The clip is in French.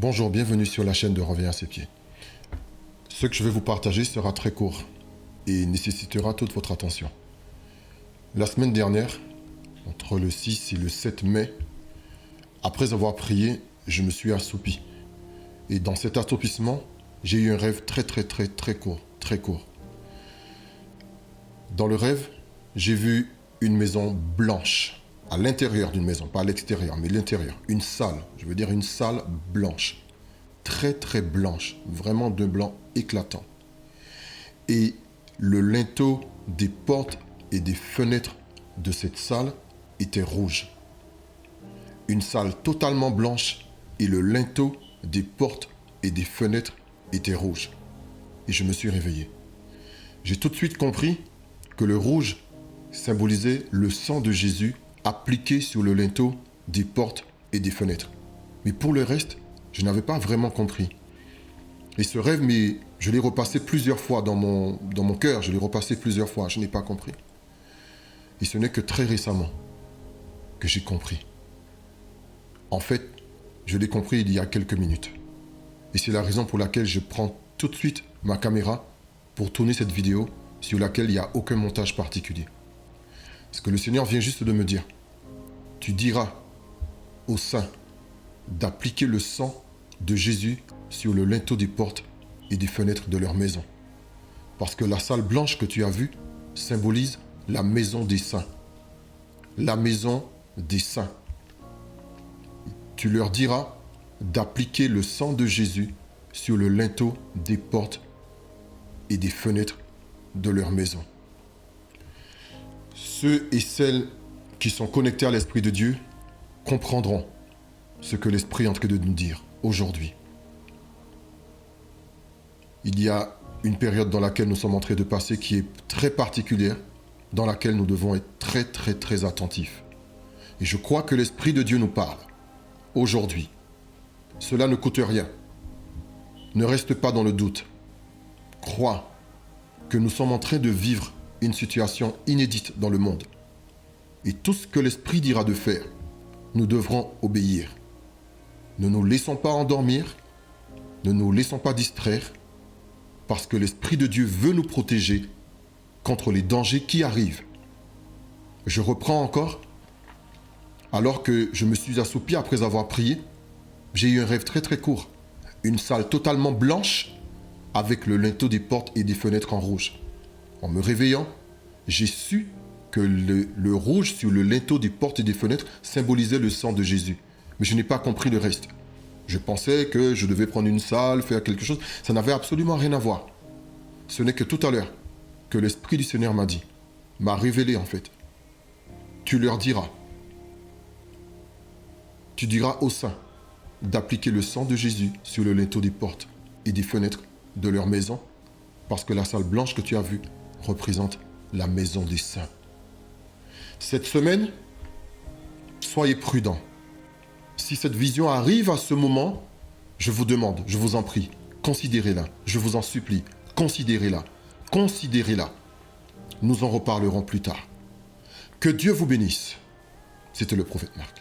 Bonjour, bienvenue sur la chaîne de Reviens à ses pieds. Ce que je vais vous partager sera très court et nécessitera toute votre attention. La semaine dernière, entre le 6 et le 7 mai, après avoir prié, je me suis assoupi. Et dans cet assoupissement, j'ai eu un rêve très court. Dans le rêve, j'ai vu une maison blanche. À l'intérieur d'une maison, pas à l'extérieur, mais l'intérieur. Une salle, je veux dire une salle blanche. Très blanche, vraiment d'un blanc éclatant. Et le linteau des portes et des fenêtres de cette salle était rouge. Une salle totalement blanche et le linteau des portes et des fenêtres était rouge. Et je me suis réveillé. J'ai tout de suite compris que le rouge symbolisait le sang de Jésus appliqué sur le linteau des portes et des fenêtres. Mais pour le reste, je n'avais pas vraiment compris. Et ce rêve, je l'ai repassé plusieurs fois dans mon cœur, je l'ai repassé plusieurs fois, je n'ai pas compris. Et ce n'est que très récemment que j'ai compris. En fait, je l'ai compris il y a quelques minutes. Et c'est la raison pour laquelle je prends tout de suite ma caméra pour tourner cette vidéo sur laquelle il n'y a aucun montage particulier. Parce que le Seigneur vient juste de me dire, tu diras aux saints d'appliquer le sang de Jésus sur le linteau des portes et des fenêtres de leur maison. Parce que la salle blanche que tu as vue symbolise la maison des saints. La maison des saints. Tu leur diras d'appliquer le sang de Jésus sur le linteau des portes et des fenêtres de leur maison. Ceux et celles qui sont connectés à l'Esprit de Dieu comprendront ce que l'Esprit est en train de nous dire aujourd'hui. Il y a une période dans laquelle nous sommes en train de passer qui est très particulière, dans laquelle nous devons être très attentifs. Et je crois que l'Esprit de Dieu nous parle aujourd'hui. Cela ne coûte rien. Ne reste pas dans le doute. Crois que nous sommes en train de vivre une situation inédite dans le monde. Et tout ce que l'Esprit dira de faire, nous devrons obéir. Ne nous laissons pas endormir, ne nous laissons pas distraire, parce que l'Esprit de Dieu veut nous protéger contre les dangers qui arrivent. Je reprends encore. Alors que je me suis assoupi après avoir prié, j'ai eu un rêve très court. Une salle totalement blanche avec le linteau des portes et des fenêtres en rouge. En me réveillant, j'ai su que le rouge sur le linteau des portes et des fenêtres symbolisait le sang de Jésus. Mais je n'ai pas compris le reste. Je pensais que je devais prendre une salle, faire quelque chose. Ça n'avait absolument rien à voir. Ce n'est que tout à l'heure que l'Esprit du Seigneur m'a révélé en fait. Tu leur diras. Tu diras aux saints d'appliquer le sang de Jésus sur le linteau des portes et des fenêtres de leur maison, parce que la salle blanche que tu as vue représente la maison des saints. Cette semaine, soyez prudents. Si cette vision arrive à ce moment, je vous demande, je vous en prie, considérez-la. Je vous en supplie, considérez-la. Considérez-la. Nous en reparlerons plus tard. Que Dieu vous bénisse. C'était le prophète Marc.